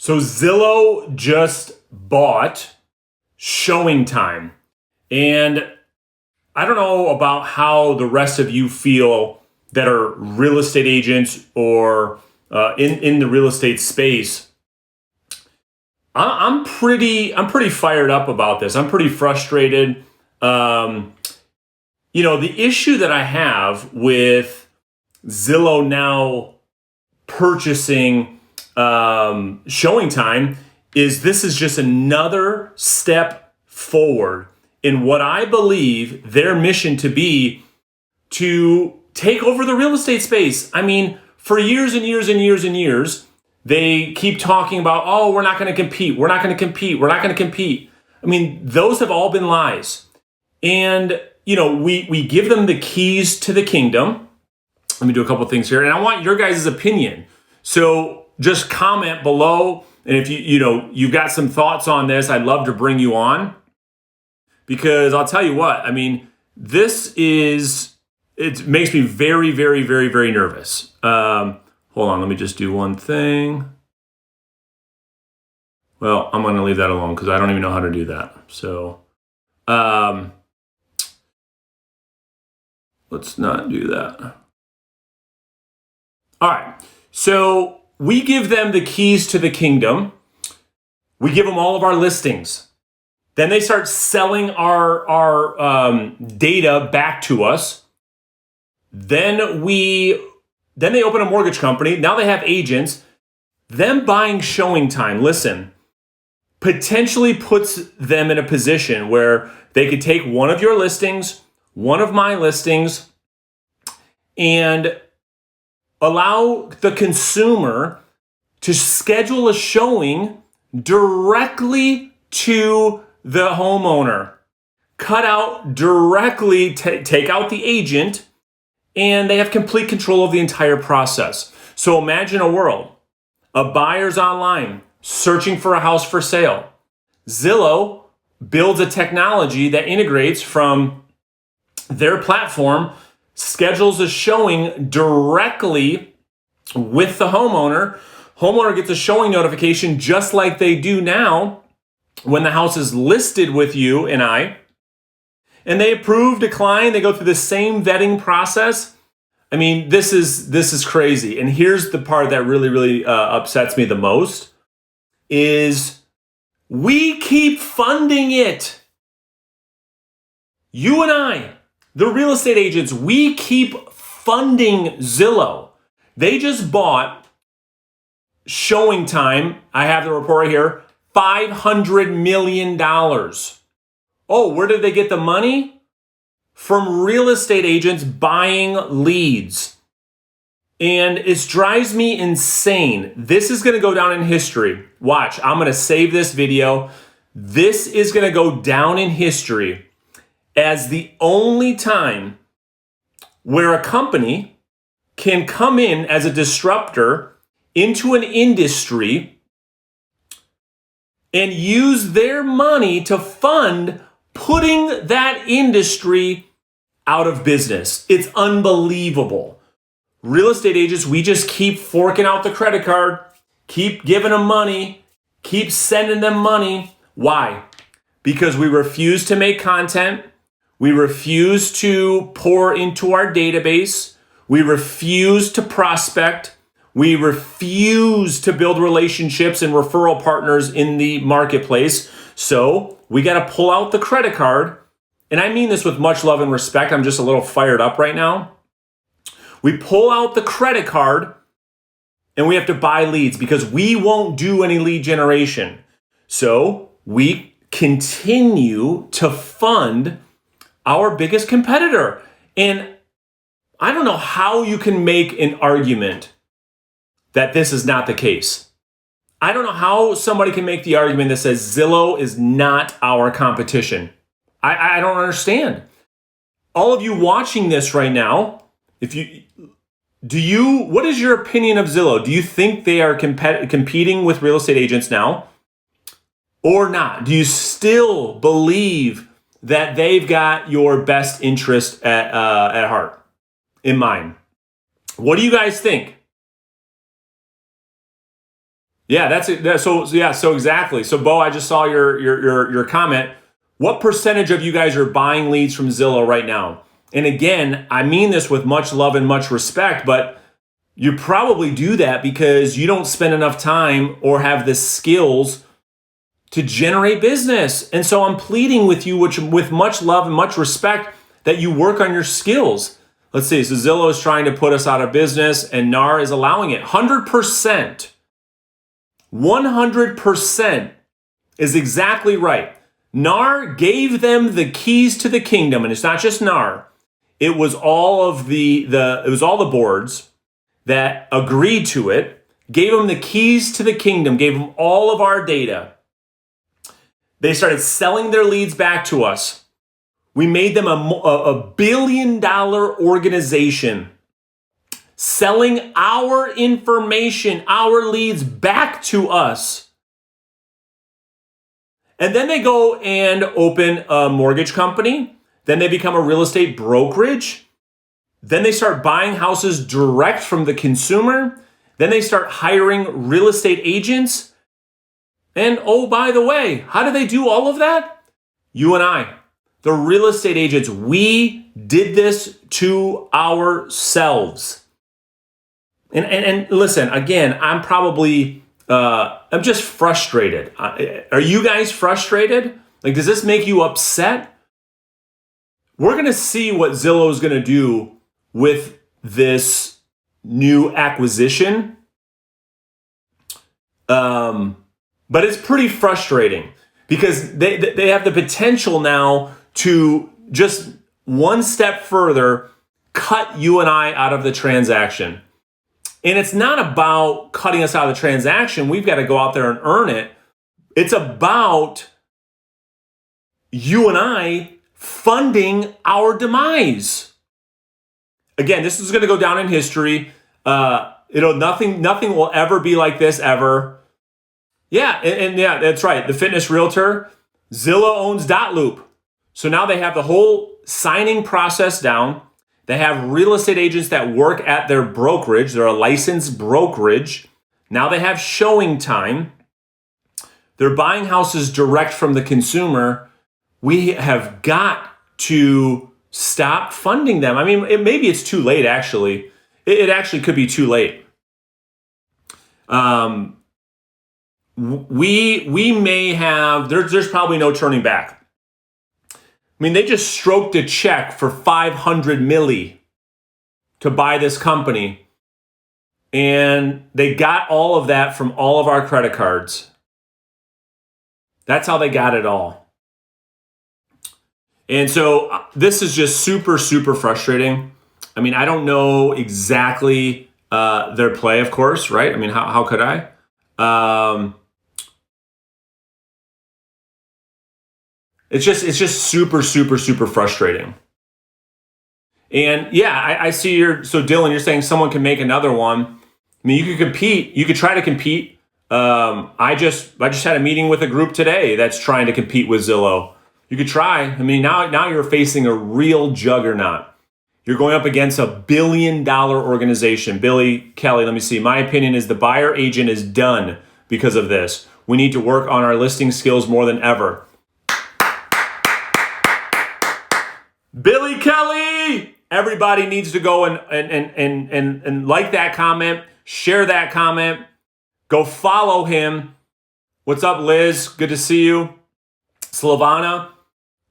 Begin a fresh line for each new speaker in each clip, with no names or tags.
So Zillow just bought SHOWINGTIME. And I don't know about how the rest of you feel that are real estate agents or in the real estate space. I'm pretty fired up about this. I'm pretty frustrated. The issue that I have with Zillow now purchasing SHOWINGTIME is this is just another step forward in what I believe their mission to be, to take over the real estate space. I mean, for years and years and years and years, they keep talking about, oh, we're not going to compete. We're not going to compete. We're not going to compete. I mean, those have all been lies. And, we give them the keys to the kingdom. Let me do a couple things here. And I want your guys' opinion. So just comment below. And if you've got some thoughts on this, I'd love to bring you on. Because I'll tell you what, I mean, it makes me very, very, very, very nervous. Hold on, let me just do one thing. Well, I'm going to leave that alone because I don't even know how to do that. So, let's not do that. All right, so we give them the keys to the kingdom. We give them all of our listings. Then they start selling our data back to us. Then they open a mortgage company. Now they have agents. Them buying SHOWINGTIME, listen, potentially puts them in a position where they could take one of your listings, one of my listings, and allow the consumer to schedule a showing directly to the homeowner. Cut out directly, take out the agent, and they have complete control of the entire process. So imagine a world. A buyer's online searching for a house for sale. Zillow builds a technology that integrates from their platform, schedules a showing directly with the homeowner. Homeowner gets a showing notification just like they do now when the house is listed with you and I. And they approve, decline, they go through the same vetting process. I mean, this is crazy. And here's the part that really, really upsets me the most is we keep funding it. You and I, the real estate agents, we keep funding Zillow. They just bought SHOWINGTIME. I have the report right here, $500 million. Oh, where did they get the money? From real estate agents buying leads. And it drives me insane. This is going to go down in history. Watch, I'm going to save this video. This is going to go down in history as the only time where a company can come in as a disruptor into an industry and use their money to fund putting that industry out of business. It's unbelievable. Real estate agents, we just keep forking out the credit card, keep giving them money, keep sending them money. Why? Because we refuse to make content. We refuse to pour into our database. We refuse to prospect. We refuse to build relationships and referral partners in the marketplace. So we got to pull out the credit card. And I mean this with much love and respect. I'm just a little fired up right now. We pull out the credit card and we have to buy leads because we won't do any lead generation. So we continue to fund our biggest competitor. And I don't know how you can make an argument that this is not the case. I don't know how somebody can make the argument that says Zillow is not our competition. I don't understand. All of you watching this right now, what is your opinion of Zillow? Do you think they are competing with real estate agents now or not? Do you still believe that they've got your best interest at heart, in mind? What do you guys think? Yeah, that's it. So exactly. So Bo, I just saw your comment. What percentage of you guys are buying leads from Zillow right now? And again, I mean this with much love and much respect, but you probably do that because you don't spend enough time or have the skills to generate business. And so I'm pleading with you, with much love and much respect, that you work on your skills. Let's see. So Zillow is trying to put us out of business and NAR is allowing it. 100%. 100% is exactly right. NAR gave them the keys to the kingdom, and it's not just NAR. It was all of it was all the boards that agreed to it, gave them the keys to the kingdom, gave them all of our data. They started selling their leads back to us. We made them a $1 billion organization, selling our information, our leads back to us. And then they go and open a mortgage company. Then they become a real estate brokerage. Then they start buying houses direct from the consumer. Then they start hiring real estate agents. And oh, by the way, how do they do all of that? You and I, the real estate agents, we did this to ourselves. And listen, again, I'm just frustrated. Are you guys frustrated? Like, does this make you upset? We're going to see what Zillow is going to do with this new acquisition. But it's pretty frustrating because they have the potential now to just one step further cut you and I out of the transaction. And it's not about cutting us out of the transaction. We've got to go out there and earn it. It's about you and I funding our demise. Again, this is going to go down in history. Nothing will ever be like this ever. Yeah, and yeah, that's right. The fitness realtor, Zillow owns Dotloop. So now they have the whole signing process down. They have real estate agents that work at their brokerage. They're a licensed brokerage. Now they have SHOWINGTIME. They're buying houses direct from the consumer. We have got to stop funding them. I mean, maybe it's too late, actually. It actually could be too late. We may have, there's probably no turning back. I mean, they just stroked a check for $500 milli to buy this company. And they got all of that from all of our credit cards. That's how they got it all. And so this is just super, super frustrating. I mean, I don't know exactly their play, of course, right? I mean, how could I? It's just super, super, super frustrating. And yeah, I see so Dylan, you're saying someone can make another one. I mean, you could compete. You could try to compete. I just had a meeting with a group today that's trying to compete with Zillow. You could try. I mean, now you're facing a real juggernaut. You're going up against a $1 billion organization. Billy Kelly, let me see. My opinion is the buyer agent is done because of this. We need to work on our listing skills more than ever. Billy Kelly! Everybody needs to go and like that comment, share that comment, go follow him. What's up, Liz? Good to see you. Slavana.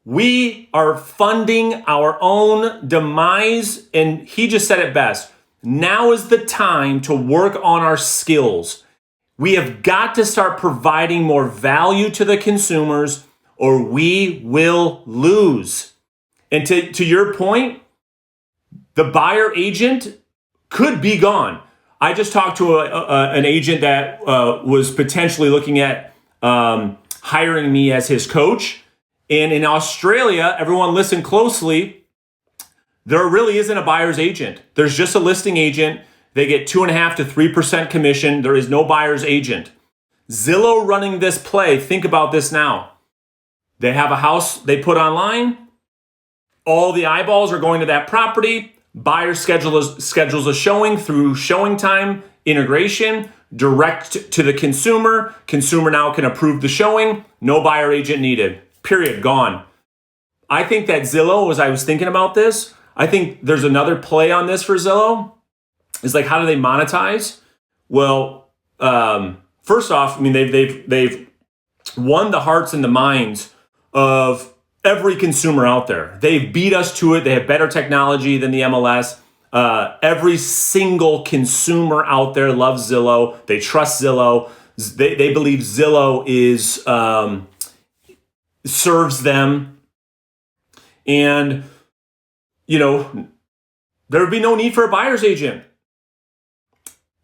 We are funding our own demise, and he just said it best. Now is the time to work on our skills. We have got to start providing more value to the consumers, or we will lose. And to your point, the buyer agent could be gone. I just talked to an agent that was potentially looking at hiring me as his coach. And in Australia, everyone listen closely, there really isn't a buyer's agent. There's just a listing agent. They get 2.5% to 3% commission. There is no buyer's agent. Zillow running this play, think about this now. They have a house they put online. All the eyeballs are going to that property. Buyer schedules a showing through SHOWINGTIME integration. direct to the consumer. Consumer now can approve the showing. No buyer agent needed. Period. Gone. I think that Zillow, as I was thinking about this, I think there's another play on this for Zillow. Is like, how do they monetize? Well, first off, I mean, they've won the hearts and the minds of every consumer out there. They've beat us to it. They have better technology than the MLS. Every single consumer out there loves Zillow. They trust Zillow. They believe Zillow is serves them. And, you know, there would be no need for a buyer's agent.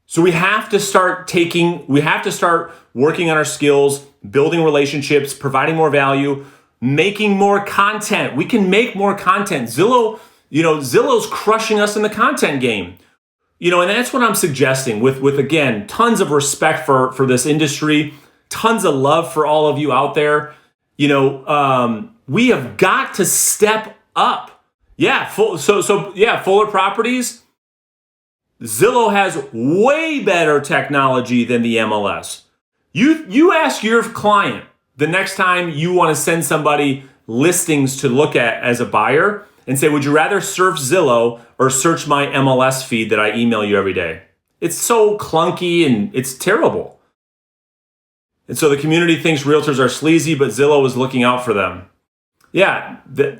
So we have to start working on our skills, building relationships, providing more value, making more content. We can make more content. Zillow's crushing us in the content game. You know, and that's what I'm suggesting with again, tons of respect for this industry, tons of love for all of you out there. You know, we have got to step up. Yeah, Fuller Properties. Zillow has way better technology than the MLS. You ask your client the next time you want to send somebody listings to look at as a buyer and say, would you rather surf Zillow or search my MLS feed that I email you every day? It's so clunky and it's terrible. And so the community thinks realtors are sleazy, but Zillow is looking out for them. Yeah, this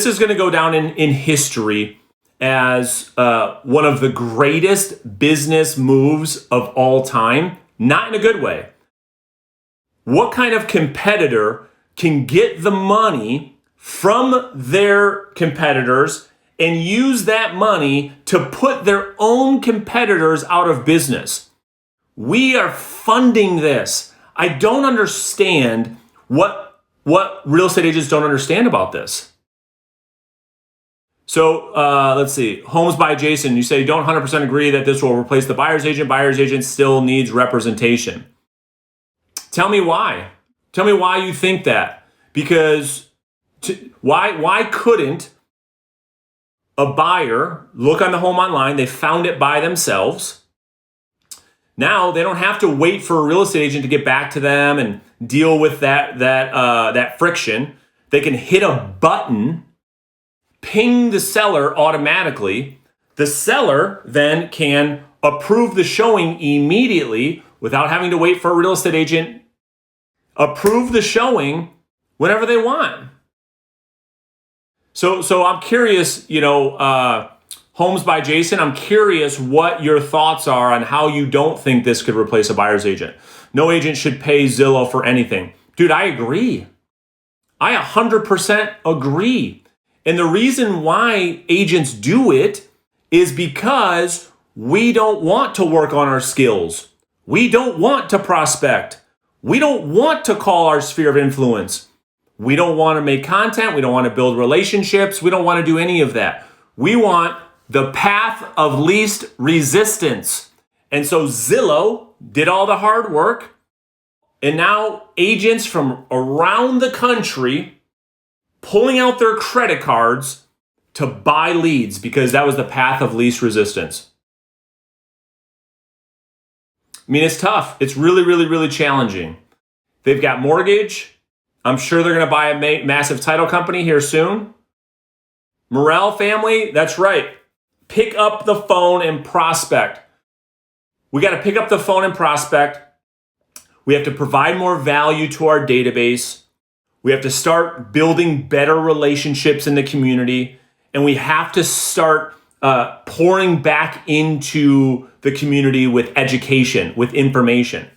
is going to go down in history as one of the greatest business moves of all time, not in a good way. What kind of competitor can get the money from their competitors and use that money to put their own competitors out of business? We are funding this. I don't understand what real estate agents don't understand about this. So let's see. Homes by Jason, you say you don't 100% agree that this will replace the buyer's agent. Buyer's agent still needs representation. Tell me why. Tell me why you think that. Because why couldn't a buyer look on the home online? They found it by themselves. Now they don't have to wait for a real estate agent to get back to them and deal with that friction. They can hit a button, ping the seller automatically. The seller then can approve the showing immediately without having to wait for a real estate agent. Approve the showing whenever they want. So I'm curious, Homes by Jason, I'm curious what your thoughts are on how you don't think this could replace a buyer's agent. No agent should pay Zillow for anything. Dude, I agree. I 100% agree. And the reason why agents do it is because we don't want to work on our skills. We don't want to prospect. We don't want to call our sphere of influence. We don't want to make content. We don't want to build relationships. We don't want to do any of that. We want the path of least resistance. And so Zillow did all the hard work. And now agents from around the country pulling out their credit cards to buy leads because that was the path of least resistance. I mean, it's tough. It's really, really, really challenging. They've got mortgage. I'm sure they're going to buy a massive title company here soon. Morel family, that's right. Pick up the phone and prospect. We got to pick up the phone and prospect. We have to provide more value to our database. We have to start building better relationships in the community. And we have to start pouring back into the community with education, with information.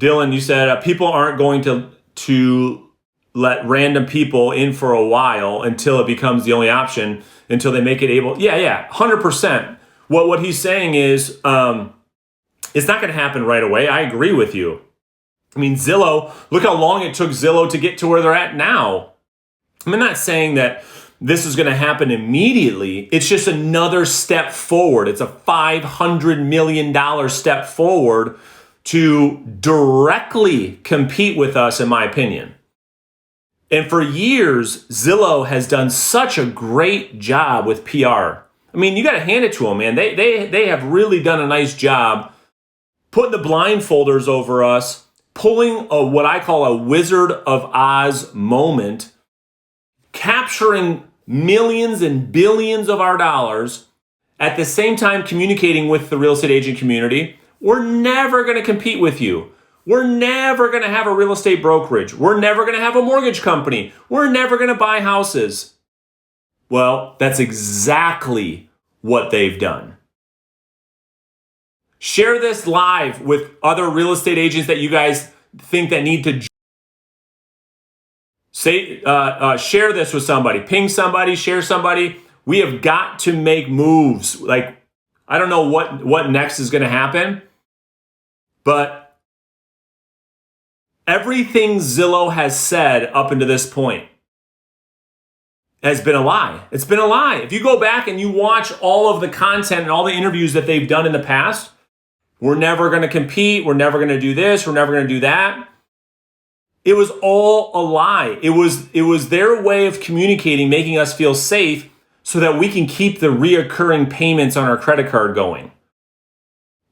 Dylan, you said people aren't going to let random people in for a while until it becomes the only option, until they make it able. Yeah, 100%. What he's saying is it's not going to happen right away. I agree with you. I mean, Zillow, look how long it took Zillow to get to where they're at now. I'm not saying that this is going to happen immediately. It's just another step forward. It's a $500 million step forward to directly compete with us, in my opinion. And for years, Zillow has done such a great job with PR. I mean, you got to hand it to them, man. They have really done a nice job putting the blindfolders over us, pulling what I call a Wizard of Oz moment, capturing millions and billions of our dollars, at the same time communicating with the real estate agent community. We're never going to compete with you. We're never going to have a real estate brokerage. We're never going to have a mortgage company. We're never going to buy houses. Well, that's exactly what they've done. Share this live with other real estate agents that you guys think that need to share this with somebody. Ping somebody, share somebody. We have got to make moves. Like, I don't know what next is going to happen, but everything Zillow has said up until this point has been a lie. It's been a lie. If you go back and you watch all of the content and all the interviews that they've done in the past, we're never going to compete. We're never going to do this. We're never going to do that. It was all a lie. It was their way of communicating, making us feel safe so that we can keep the reoccurring payments on our credit card going.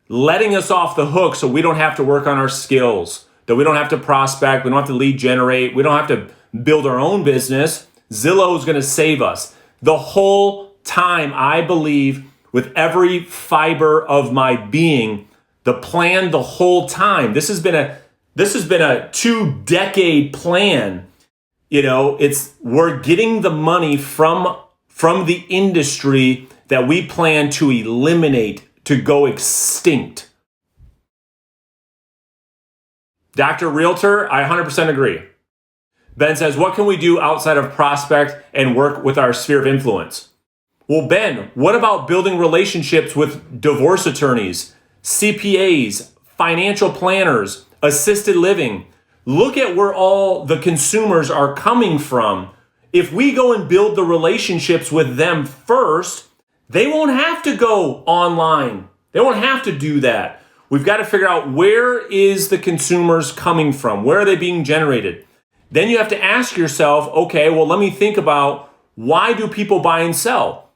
Letting us off the hook so we don't have to work on our skills, that we don't have to prospect, we don't have to lead generate, we don't have to build our own business. Zillow is going to save us. The whole time, I believe, with every fiber of my being, the plan the whole time. This has been a 2-decade plan. You know, we're getting the money from the industry that we plan to eliminate, to go extinct. Dr. Realtor, I 100% agree. Ben says, what can we do outside of prospect and work with our sphere of influence? Well, Ben, what about building relationships with divorce attorneys, CPAs, financial planners, assisted living? Look at where all the consumers are coming from. If we go and build the relationships with them first, they won't have to go online. They won't have to do that. We've got to figure out, where is the consumers coming from? Where are they being generated? Then you have to ask yourself, okay, well, let me think about, why do people buy and sell?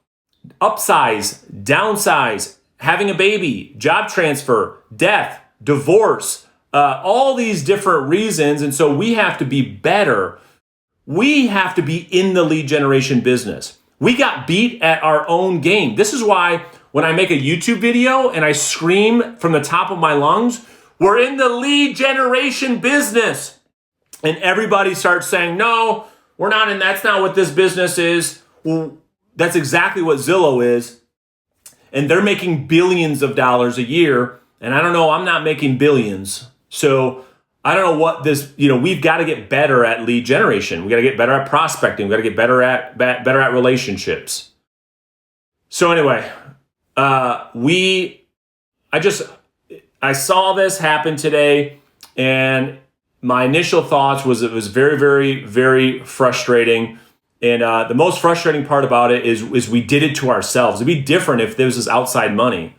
Upsize, downsize, having a baby, job transfer, death, divorce, all these different reasons. And so we have to be better. We have to be in the lead generation business. We got beat at our own game. This is why when I make a YouTube video and I scream from the top of my lungs, we're in the lead generation business. And everybody starts saying, no, we're not in, that's not what this business is. Well, that's exactly what Zillow is. And they're making billions of dollars a year. And I don't know, I'm not making billions. So I don't know what this, we've got to get better at lead generation. We got to get better at prospecting. We got to get better at relationships. So anyway, I saw this happen today, and my initial thoughts was it was very, very, very frustrating. And the most frustrating part about it is we did it to ourselves. It'd be different if this was outside money.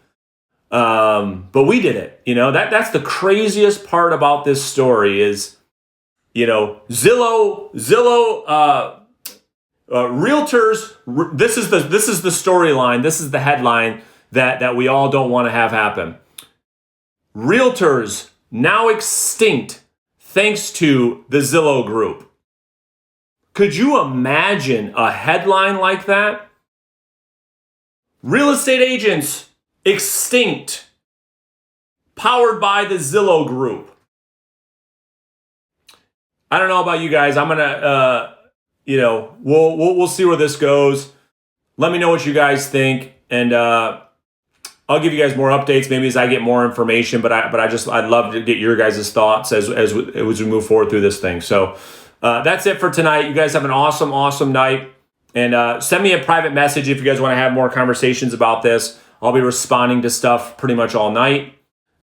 But we did it. That's the craziest part about this story is, Zillow, realtors. This is the storyline. This is the headline that we all don't want to have happen. Realtors now extinct thanks to the Zillow group. Could you imagine a headline like that? Real estate agents extinct, powered by the Zillow group. I don't know about you guys. I'm gonna, we'll see where this goes. Let me know what you guys think, and I'll give you guys more updates maybe as I get more information. But I'd love to get your guys' thoughts as we move forward through this thing. So that's it for tonight. You guys have an awesome, awesome night, and send me a private message if you guys want to have more conversations about this. I'll be responding to stuff pretty much all night.